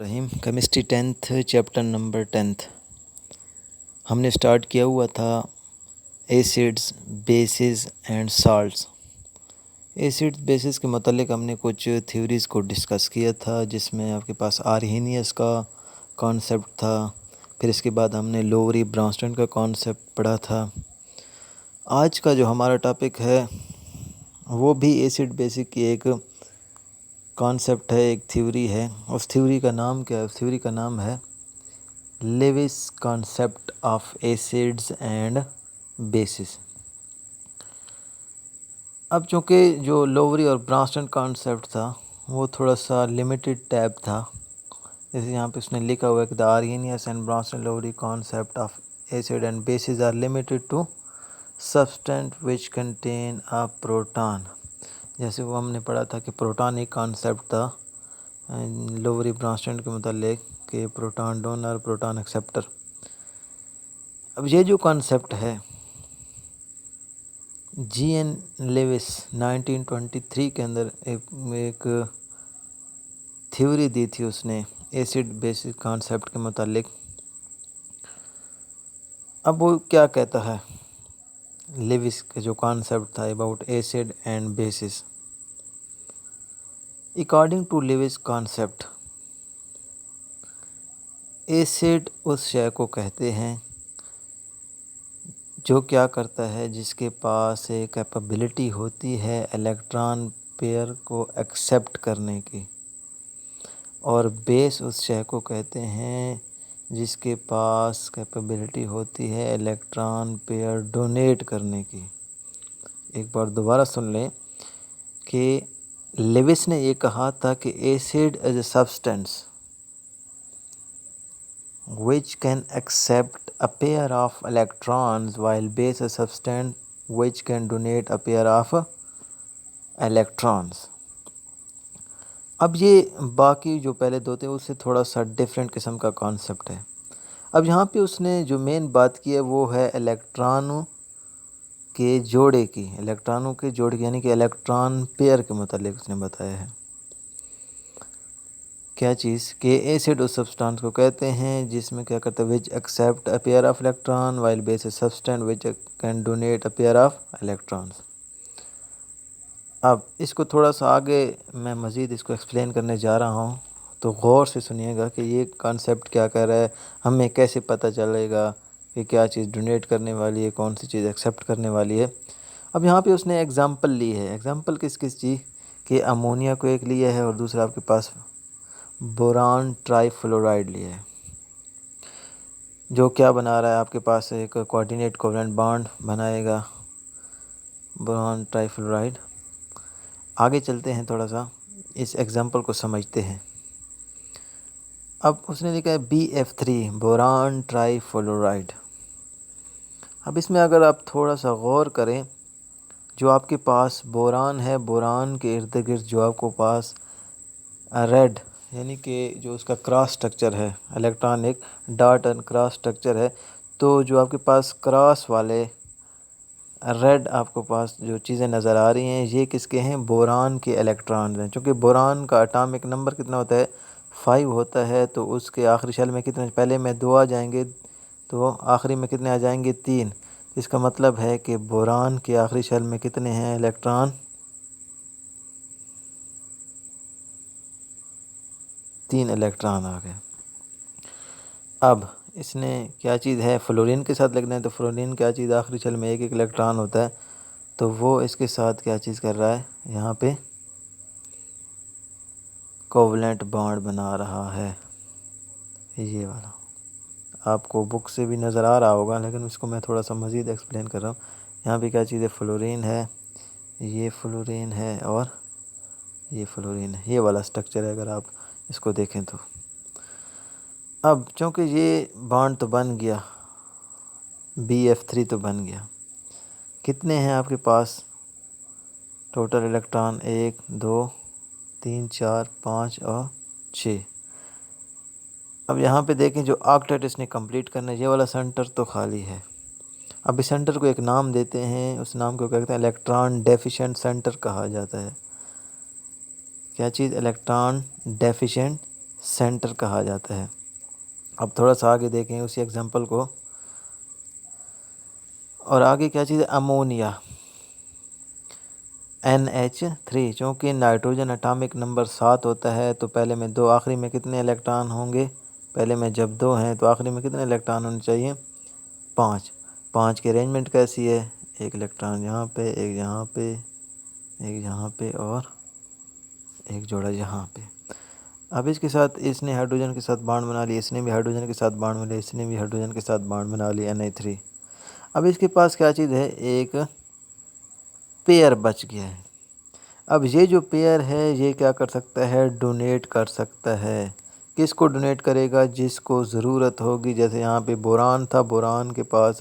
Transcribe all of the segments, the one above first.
रहीम chemistry 10th chapter number 10th हमने start किया हुआ था acids bases and salts. Acids bases के मतलब हमने कुछ थ्योरीज़ को डिस्कस किया था, जिसमें आपके पास आर्हेनियस का कॉन्सेप्ट था। फिर इसके बाद हमने लोवरी ब्रांस्टन का कॉन्सेप्ट पढ़ा था। आज का जो हमारा टॉपिक है वो भी एसिड बेसिक की एक कॉन्सेप्ट है, एक थ्योरी है। उस थ्योरी का नाम क्या है? उस थ्योरी का नाम है Lewis concept of acids and bases. अब चूँकि जो लोवरी और ब्रांस्टन कॉन्सेप्ट था वो थोड़ा सा लिमिटेड टाइप था, जैसे यहाँ पे उसने लिखा हुआ है कि the Arrhenius and Bronsted Lowry concept of acid and bases are limited to substance which contain a proton. जैसे वो हमने पढ़ा था कि प्रोटॉन एक कॉन्सेप्ट था लोवरी ब्रांस्टन के मतलब कि प्रोटॉन डोनर प्रोटॉन एक्सेप्टर। अब ये जो कॉन्सेप्ट है जी.एन. लेविस 1923 के अंदर एक थ्योरी दी थी उसने एसिड बेसिस कॉन्सेप्ट के मुतालिक। अब वो क्या कहता है लेविस का जो कॉन्सेप्ट था about acid and bases. According to Lewis concept, acid उस शय को कहते हैं जो क्या करता है, जिसके पास एक कैपेबिलिटी होती है इलेक्ट्रॉन पेयर को एक्सेप्ट करने की, और बेस उस शय को कहते हैं जिसके पास कैपेबिलिटी होती है इलेक्ट्रॉन पेयर डोनेट करने की। एक बार दोबारा सुन लें कि लेविस ने ये कहा था कि acid as a substance which can accept a pair of electrons while base a substance which can donate a pair of electrons। अब ये बाकी जो पहले दो थे उससे थोड़ा सा डिफरेंट किस्म का कॉन्सेप्ट है। अब यहाँ पे उसने जो मेन बात की है वो है इलेक्ट्रॉनों के जोड़े की, इलेक्ट्रॉनों के जोड़े की, यानी कि इलेक्ट्रॉन पेयर के मतलब उसने बताया है क्या चीज़ कि एसिड उस सब्सटेंस को कहते हैं जिसमें क्या करता है which accept a pair of electron while base a substance which can donate a pair of electrons. अब इसको थोड़ा सा आगे मैं मज़ीद इसको एक्सप्लेन करने जा रहा हूँ, तो गौर से सुनिएगा कि ये कॉन्सेप्ट क्या कह रहा है, हमें कैसे पता चलेगा कि क्या चीज़ डोनेट करने वाली है, कौन सी चीज़ एक्सेप्ट करने वाली है। अब यहाँ पे उसने एग्ज़ाम्पल ली है। एग्ज़ाम्पल किस किस चीज़ कि अमोनिया को एक लिया है और दूसरा आपके पास बोरान ट्राईफ्लोराइड लिया है, जो क्या बना रहा है, आपके पास एक कोऑर्डिनेट कोवेलेंट बॉन्ड बनाएगा बोरान ट्राईफ्लोराइड। आगे चलते हैं, थोड़ा सा इस एग्जांपल को समझते हैं। अब उसने लिखा है BF3 बोरान ट्राईफ्लोराइड। अब इसमें अगर आप थोड़ा सा गौर करें, जो आपके पास बोरान है, बोरान के इर्द गिर्द जो आपको पास रेड यानी कि जो उसका क्रॉस स्ट्रक्चर है, इलेक्ट्रॉन एक डॉट एंड क्रॉस स्ट्रक्चर है, तो जो आपके पास क्रॉस वाले रेड आपको पास जो चीज़ें नज़र आ रही हैं ये किसके हैं? बोरान के इलेक्ट्रॉन हैं। चूँकि बोरान का एटॉमिक नंबर कितना होता है? 5 होता है, तो उसके आखिरी शेल में कितने, पहले में 2 आ जाएंगे तो आखिरी में कितने आ जाएंगे? 3। इसका मतलब है कि बोरान के आखिरी शेल में कितने हैं इलेक्ट्रॉन? 3 इलेक्ट्रॉन आ गए। अब इसने क्या चीज़ है, फ्लोरीन के साथ लिखना है, तो फ्लोरीन क्या चीज़, आखिरी शेल में एक इलेक्ट्रॉन होता है, तो वो इसके साथ क्या चीज़ कर रहा है, यहाँ पे कोवलेंट बॉन्ड बना रहा है। ये वाला आपको बुक से भी नज़र आ रहा होगा, लेकिन इसको मैं थोड़ा सा मज़ीद एक्सप्लेन कर रहा हूँ। यहाँ पे क्या चीज़ है, फ्लोरीन है, ये फ्लोरीन है और ये फ्लोरीन है। ये वाला स्ट्रक्चर है अगर आप इसको देखें तो। अब चूँकि ये बॉन्ड तो बन गया, BF3 तो बन गया, कितने हैं आपके पास टोटल इलेक्ट्रॉन? 1 2 3 4 5 और 6। अब यहाँ पे देखें जो ऑक्टेट इसने कंप्लीट करना है, ये वाला सेंटर तो खाली है। अब इस सेंटर को एक नाम देते हैं, उस नाम को कहते हैं इलेक्ट्रॉन डेफिशिएंट सेंटर कहा जाता है। क्या चीज़? इलेक्ट्रॉन डेफिशिएंट सेंटर कहा जाता है। अब थोड़ा सा आगे देखें उसी एग्जांपल को। और आगे क्या चीज़ है, अमोनिया NH3, चूँकि नाइट्रोजन एटॉमिक नंबर 7 होता है तो पहले में 2, आखिरी में कितने इलेक्ट्रॉन होंगे, पहले में जब 2 हैं तो आखिरी में कितने इलेक्ट्रॉन होने चाहिए, 5। 5 की अरेंजमेंट कैसी है, एक इलेक्ट्रॉन यहाँ पे, एक यहाँ पे, एक यहाँ पे और एक जोड़ा यहाँ पे। अब इसके साथ इसने हाइड्रोजन के साथ बॉन्ड बना लिया, इसने भी हाइड्रोजन के साथ बॉन्ड बना लिया, इसने भी हाइड्रोजन के साथ बॉन्ड बना लिया Na3। अब इसके पास क्या चीज़ है, एक पेयर बच गया है। अब ये जो पेयर है ये क्या कर सकता है, डोनेट कर सकता है। किसको डोनेट करेगा, जिसको ज़रूरत होगी। जैसे यहाँ पे बोरान था, बोरान के पास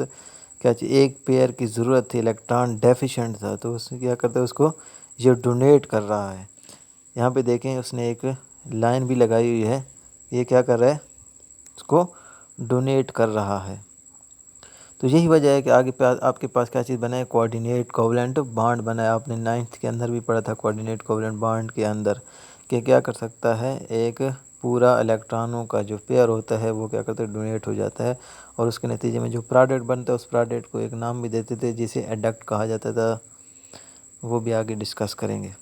क्या चाहिए, एक पेयर की ज़रूरत थी, इलेक्ट्रॉन डेफिशिएंट था, तो उसने क्या करता है, उसको ये डोनेट कर रहा है। यहाँ पे देखें उसने एक लाइन भी लगाई हुई है, ये क्या कर रहा है, उसको डोनेट कर रहा है। तो यही वजह है कि आगे आपके पास क्या चीज़ बना है, कोऑर्डिनेट कोवलेंट बॉन्ड बना है। आपने 9th के अंदर भी पढ़ा था कोऑर्डिनेट कोवलेंट बॉन्ड के अंदर कि क्या कर सकता है, एक पूरा इलेक्ट्रॉनों का जो पेयर होता है वो क्या करता है, डोनेट हो जाता है। और उसके नतीजे में जो प्रोडक्ट बनता है उस प्रोडक्ट को एक नाम भी देते थे जिसे एडक्ट कहा जाता था, वो भी आगे डिस्कस करेंगे।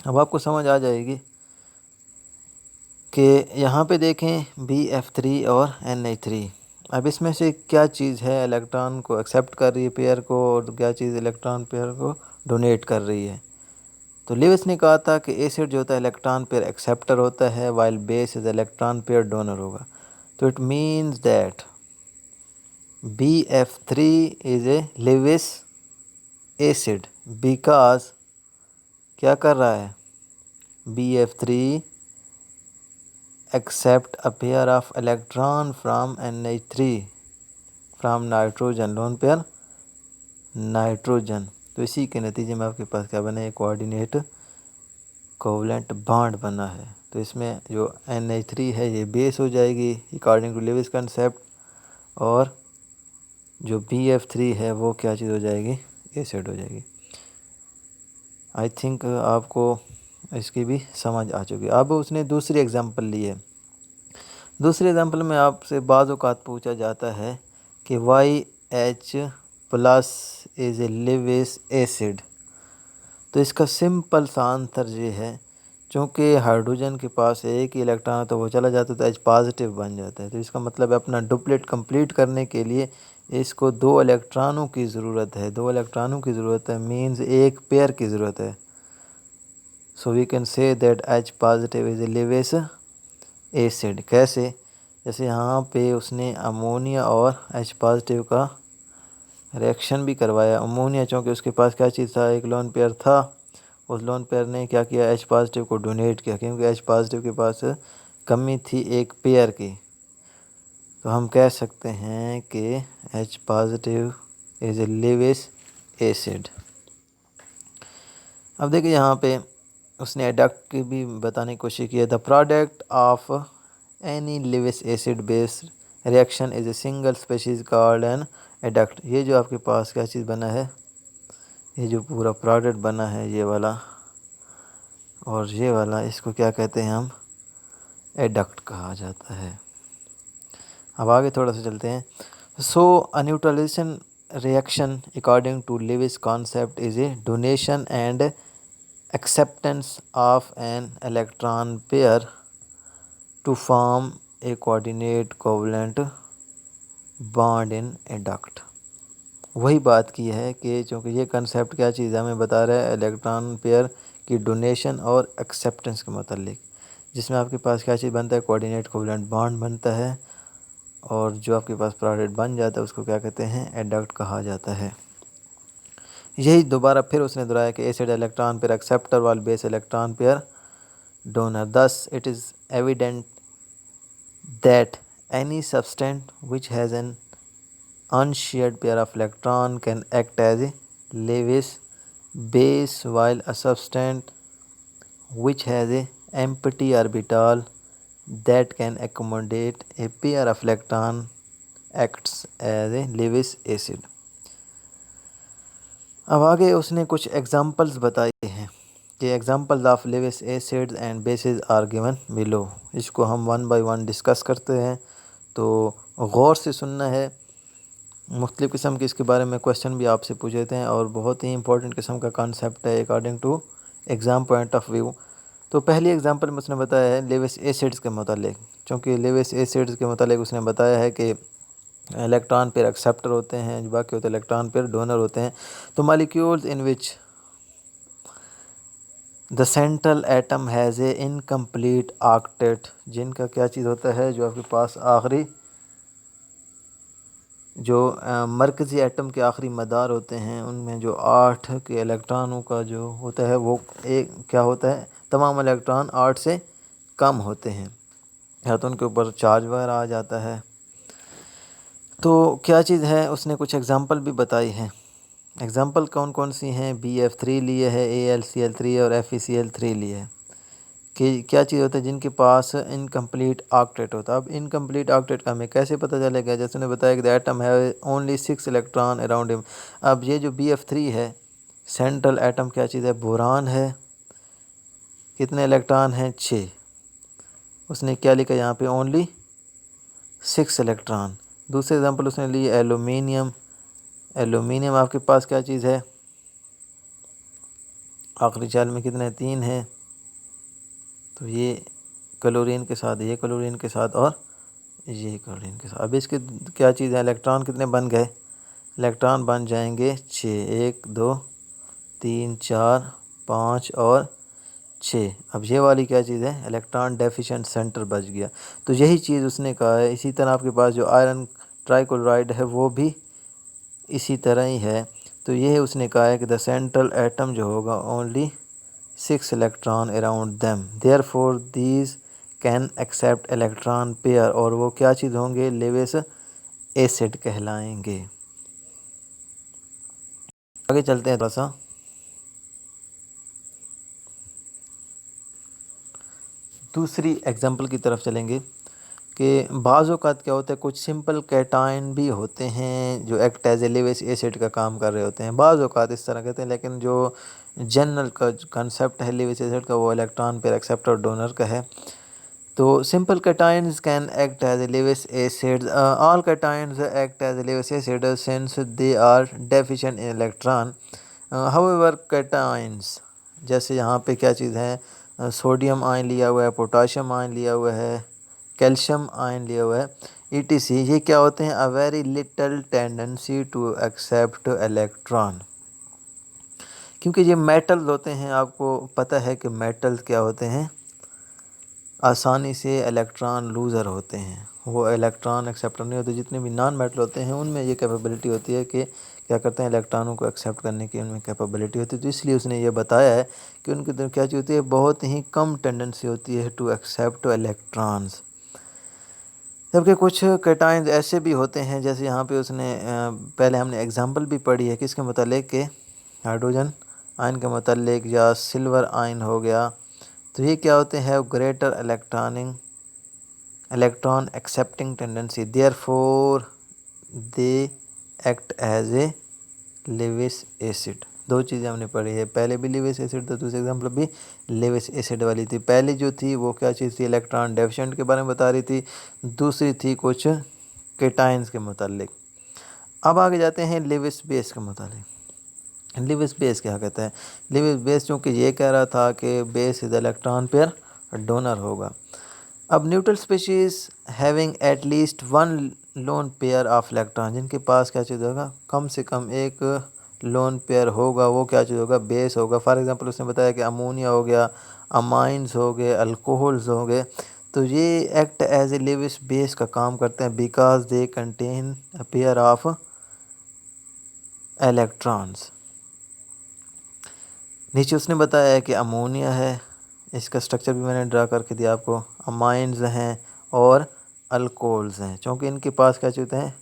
अब आपको समझ आ जाएगी कि यहाँ पे देखें BF3 और NH3। अब इसमें से क्या चीज़ है इलेक्ट्रॉन को एक्सेप्ट कर रही है पेयर को, और क्या चीज़ इलेक्ट्रॉन पेयर को डोनेट कर रही है। तो लिविस ने कहा था कि एसिड जो होता है इलेक्ट्रॉन पेयर एक्सेप्टर होता है, while base is electron pair donor होगा। तो it means that BF3 is a Lewis acid because क्या कर रहा है, BF3 accept a pair of electron from NH3 from nitrogen, lone pair nitrogen. तो इसी के नतीजे में आपके पास क्या बना है, कोऑर्डिनेट कोवलेंट बॉन्ड बना है। तो इसमें जो NH3 है ये बेस हो जाएगी अकॉर्डिंग टू लिविस कंसेप्ट, और जो BF3 है वो क्या चीज़ हो जाएगी, एसिड हो जाएगी। आई थिंक आपको इसकी भी समझ आ चुकी है। अब उसने दूसरी एग्जांपल ली है। दूसरे एग्जांपल में आपसे बाज़ औक़ात पूछा जाता है कि YH plus is a Lewis acid. तो इसका सिंपल सा आंसर ये है, चूँकि हाइड्रोजन के पास एक ही इलेक्ट्रॉन है तो वो चला जाता है तो H पॉजिटिव बन जाता है। तो इसका मतलब है अपना डुप्लेट कंप्लीट करने के लिए इसको 2 इलेक्ट्रॉनों की ज़रूरत है। 2 इलेक्ट्रॉनों की ज़रूरत है मीन्स एक पेयर की ज़रूरत है। So we can say that H positive is a Lewis acid. कैसे, जैसे यहाँ पे उसने अमोनिया और H पॉजिटिव का रिएक्शन भी करवाया। अमोनिया चूँकि उसके पास क्या चीज़ था, एक लोन पेयर था, उस लोन पेयर ने क्या किया, H पॉजिटिव को डोनेट किया, क्योंकि H पॉजिटिव के पास कमी थी एक पेयर की। तो हम कह सकते हैं कि H positive is a Lewis acid. अब देखिए यहाँ पे उसने एडक्ट की भी बताने की कोशिश की है। The product of any Lewis acid based reaction is a single species called an adduct. ये जो आपके पास क्या चीज़ बना है, ये जो पूरा प्रोडक्ट बना है ये वाला और ये वाला, इसको क्या कहते हैं हम, एडक्ट कहा जाता है। अब आगे थोड़ा सा चलते हैं। So a neutralisation reaction according to Lewis concept is a donation and acceptance of an electron pair to form a coordinate covalent bond in a duct। वही बात की है कि चूँकि ये कंसेप्ट क्या चीज़ हमें बता रहा है, इलेक्ट्रॉन पेयर की डोनेशन और एक्सेप्टेंस के मतलब, जिसमें आपके पास क्या चीज़ बनता है, कोऑर्डिनेट कोवलेंट बॉन्ड बनता है, और जो आपके पास प्रोडक्ट बन जाता है उसको क्या कहते हैं, एडक्ट कहा जाता है। यही दोबारा फिर उसने दोहराया कि एसिड इलेक्ट्रॉन पेयर एक्सेप्टर वाल base electron pair donor। Thus, it is evident that any substance which has an unshared pair of electron can act as a Lewis base, while a substance which has a empty orbital that can accommodate a pair of electron acts as a Lewis acid। अब आगे उसने कुछ examples बताए हैं कि examples of Lewis acids and bases are given below. इसको हम one by one discuss करते हैं, तो गौर से सुनना है। मुख्तलिफ़ किस्म के इसके बारे में क्वेश्चन भी आपसे पूछे थे और बहुत ही इंपॉर्टेंट किस्म का कॉन्सेप्ट है according to exam point of view. तो पहली एग्जांपल में उसने बताया है लेविस एसिड्स के मुतालिक, चूँकि लेविस एसिड्स के मुतालिक उसने बताया है कि इलेक्ट्रॉन पेयर एक्सेप्टर होते हैं, जो बाकी होते हैं इलेक्ट्रॉन पेयर डोनर होते हैं। तो molecules in which the central atom has a incomplete octet, जिनका क्या चीज़ होता है, जो आपके पास आखिरी जो मरकज़ी एटम के आखिरी मदार होते हैं, उनमें जो 8 के इलेक्ट्रॉनों का जो होता है वो एक क्या होता है, तमाम इलेक्ट्रॉन 8 से कम होते हैं, या तो उनके ऊपर चार्ज वगैरह आ जाता है। तो क्या चीज़ है, उसने कुछ एग्जांपल भी बताई हैं। एग्जांपल कौन कौन सी हैं, BF3 लिए है, AlCl3 और FeCl3 लिए है, कि क्या चीज़ होता है जिनके पास इनकम्प्लीट ऑक्टेट होता है। अब इनकम्प्लीट ऑक्टेट का हमें कैसे पता चलेगा, जैसे उन्होंने बताया कि द एटम है ओनली 6 इलेक्ट्रॉन अराउंड हिम। अब ये जो BF3 है, सेंट्रल एटम क्या चीज़ है, बोरान है, कितने इलेक्ट्रॉन हैं, 6। उसने क्या लिखा यहाँ पे, ओनली 6 इलेक्ट्रॉन। दूसरे एग्जाम्पल उसने लिए एलुमिनियम। एलुमिनियम आपके पास क्या चीज़ है, आखिरी चाल में कितने, 3 है। तो ये क्लोरीन के साथ, ये क्लोरीन के साथ और ये क्लोरीन के साथ। अब इसके क्या चीज़ है, इलेक्ट्रॉन कितने बन गए, इलेक्ट्रॉन बन जाएंगे 6, 1 2 3 4 5 और 6। अब ये वाली क्या चीज़ है, इलेक्ट्रॉन डेफिशिएंट सेंटर बच गया। तो यही चीज़ उसने कहा है। इसी तरह आपके पास जो आयरन ट्राइक्लोराइड है वो भी इसी तरह ही है। तो ये उसने कहा है कि द सेंट्रल एटम जो होगा only 6 electron around them, therefore these can accept electron pair, और वो क्या चीज़ होंगे, लेविस एसिड कहलाएंगे। आगे चलते हैं थोड़ा सा। दूसरी एग्जांपल की तरफ चलेंगे कि बाज़ औक़ात क्या होता है, कुछ सिंपल कैटायन भी होते हैं जो act as a Lewis acid का काम कर रहे होते हैं। बाज़ औक़ात इस तरह कहते हैं, लेकिन जो जनरल का कंसेप्ट है लेविस एसिड का, वो इलेक्ट्रॉन पेयर एक्सेप्टर और डोनर का है। तो simple cations can act as Lewis acids. All cations act as Lewis acids since they are deficient in electron. However, cations जैसे यहाँ पे क्या चीज़ है, सोडियम आयन लिया हुआ है, पोटाशियम आयन लिया हुआ है, कैल्शियम आयन लिया हुआ है, ETC, ये क्या होते हैं, a very little tendency to accept electron. क्योंकि ये मेटल्स होते हैं, आपको पता है कि मेटल्स क्या होते हैं, आसानी से इलेक्ट्रॉन लूज़र होते हैं, वो इलेक्ट्रॉन एक्सेप्टर नहीं होते। जितने भी नॉन मेटल होते हैं उनमें ये कैपेबिलिटी होती है कि क्या करते हैं, इलेक्ट्रॉनों को एक्सेप्ट करने की उनमें कैपेबिलिटी होती है। तो इसलिए उसने ये बताया है कि उनकी तो क्या चीज़ होती है, बहुत ही कम टेंडेंसी होती है टू एक्सेप्ट इलेक्ट्रॉन्स। जबकि कुछ कैटायंस ऐसे भी होते हैं, जैसे यहाँ पे उसने पहले हमने एग्जांपल भी पढ़ी है किसके मतलब कि हाइड्रोजन आयन के मतलब, या सिल्वर आयन हो गया। तो ये क्या होते हैं, greater electron accepting tendency, therefore they act as a Lewis acid. दो चीज़ें हमने पढ़ी है, पहले भी लेविस एसिड था, दूसरे एग्जाम्पल भी लेविस एसिड वाली थी। पहली जो थी वो क्या चीज़ थी, इलेक्ट्रॉन डेफिशिएंट के बारे में बता रही थी, दूसरी थी कुछ केटाइंस के मुतालिक। अब आगे जाते हैं लेविस बेस के मुतालिक। लेविस बेस क्या कहता है, लेविस बेस चूँकि ये कह रहा था कि base is electron pair donor होगा। अब neutral species having at least one lone pair of electron, जिनके पास क्या चीज़ होगा, कम से कम एक लोन पेयर होगा, वो क्या चीज़ होगा, बेस होगा। फॉर एग्जांपल उसने बताया कि अमोनिया हो गया, अमाइंस हो गए, अल्कोहल्स हो गए। तो ये act as a Lewis base का काम करते हैं because they contain a pair of electrons. नीचे उसने बताया है कि अमोनिया है, इसका स्ट्रक्चर भी मैंने ड्रा करके दिया आपको, अमाइंस हैं और अल्कोहल्स हैं, क्योंकि इनके पास क्या चीज़ है,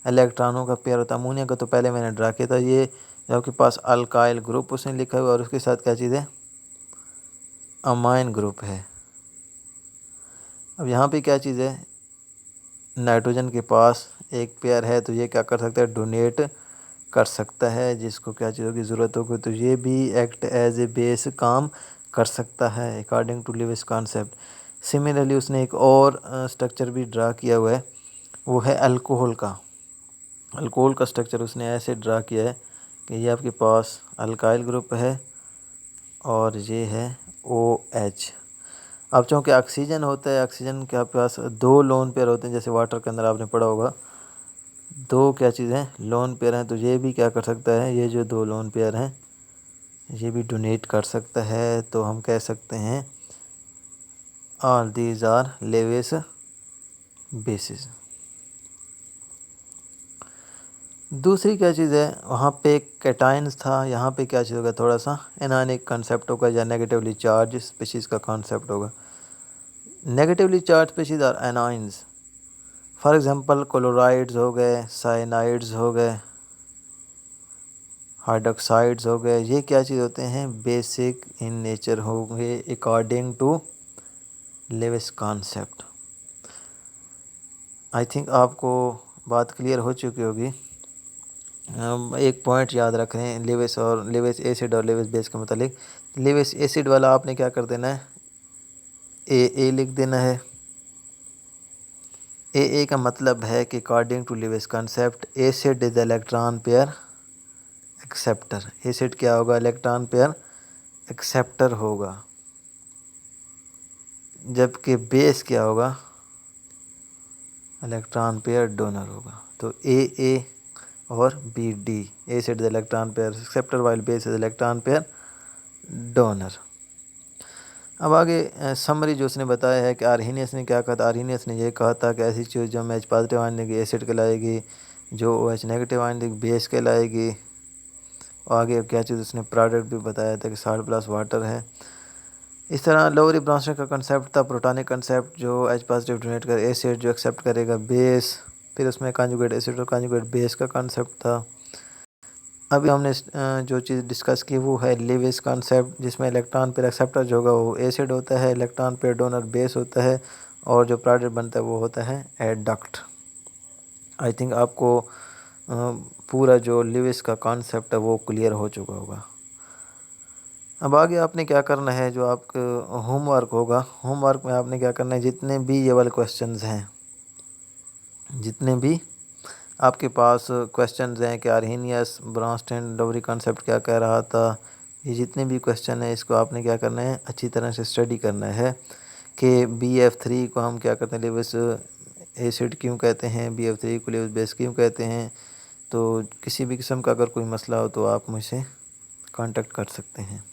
इलेक्ट्रॉनों का पेयर होता है। अमोनिया का तो पहले मैंने ड्रा किया था, ये जो आपके पास अल्काइल ग्रुप उसने लिखा हुआ और उसके साथ क्या चीज़ है, अमाइन ग्रुप है। अब यहाँ पे क्या चीज़ है, नाइट्रोजन के पास एक पेयर है, तो ये क्या कर सकते हैं, डोनेट कर सकता है, जिसको क्या चीज़ों की ज़रूरत होगी तो ये भी एक्ट एज ए बेस काम कर सकता है according to Lewis concept. Similarly उसने एक और स्ट्रक्चर भी ड्रा किया हुआ है, वो है अल्कोहल का। अल्कोहल का स्ट्रक्चर उसने ऐसे ड्रा किया है कि ये आपके पास अल्काइल ग्रुप है और ये है OH। अब चूँकि ऑक्सीजन होता है, ऑक्सीजन के आपके पास दो लोन पेयर होते हैं, जैसे वाटर के अंदर आपने पढ़ा होगा दो क्या चीज़ है लोन पेयर हैं, तो ये भी क्या कर सकता है, ये जो दो लोन पेयर हैं ये भी डोनेट कर सकता है। तो हम कह सकते हैं all these are Lewis bases. दूसरी क्या चीज़ है, वहाँ पे कैटाइंस था, यहाँ पे क्या चीज़ होगा, थोड़ा सा एनायनिक कंसेप्ट होगा या नेगेटिवली चार्ज स्पीशीज़ का कॉन्सेप्ट होगा। Negatively charge species are anions, for example chlorides हो गए, साइनाइड्स हो गए, हाइड्रोक्साइड्स हो गए, ये क्या चीज़ होते हैं, बेसिक इन नेचर होंगे according to Lewis concept. I think आपको बात क्लियर हो चुकी होगी। एक पॉइंट याद रख रहे हैं लेविस और लेविस एसिड और लेविस बेस के मतलब। लेविस एसिड वाला आपने क्या कर देना है, ए लिख देना है। ए का मतलब है कि according to Lewis concept acid is electron pair acceptor. Acid क्या होगा, इलेक्ट्रॉन पेयर एक्सेप्टर होगा, जबकि बेस क्या होगा, इलेक्ट्रॉन पेयर डोनर होगा। तो ए और BD, acid is electron pair acceptor while base is electron pair donor. अब आगे समरी जो उसने बताया है कि आर्हीनियस ने क्या कहा था, आर्हीनियस ने ये कहा था कि ऐसी चीज़ जो H पॉजिटिव आयन देगी एसिड कहलाएगी, जो OH नेगेटिव आयन देगी बेस कहलाएगी। और आगे क्या चीज़ उसने प्रोडक्ट भी बताया था कि साल्ट प्लस वाटर है। इस तरह लोअरी ब्रॉन्सन का कंसेप्ट था प्रोटॉनिक कंसेप्ट, जो H पॉजिटिव डोनेट कर एसिड जो एक्सेप्ट करेगा बेस, फिर उसमें कॉन्जुगेट एसिड और कॉन्जुगेट बेस का कंसेप्ट था। अभी हमने जो चीज़ डिस्कस की वो है लेविस कॉन्सेप्ट, जिसमें इलेक्ट्रॉन पेयर एक्सेप्टर जो होगा वो एसिड होता है, इलेक्ट्रॉन पेयर डोनर बेस होता है, और जो प्रोडक्ट बनता है वो होता है एडक्ट। आई थिंक आपको पूरा जो लेविस का कॉन्सेप्ट है वो क्लियर हो चुका होगा। अब आगे आपने क्या करना है, जो आपका होमवर्क होगा, होमवर्क में आपने क्या करना है, जितने भी ये वाले क्वेश्चंस हैं, जितने भी आपके पास क्वेश्चंस हैं कि आर्हीनियस ब्रॉन्स्टन लोअरी कॉन्सेप्ट क्या कह रहा था, ये जितने भी क्वेश्चन हैं इसको आपने क्या करना है, अच्छी तरह से स्टडी करना है कि BF3 को हम क्या कहते हैं, लेविस एसिड क्यों कहते हैं, BF3 को लेविस बेस क्यों कहते हैं। तो किसी भी किस्म का अगर कोई मसला हो तो आप मुझसे कांटेक्ट कर सकते हैं।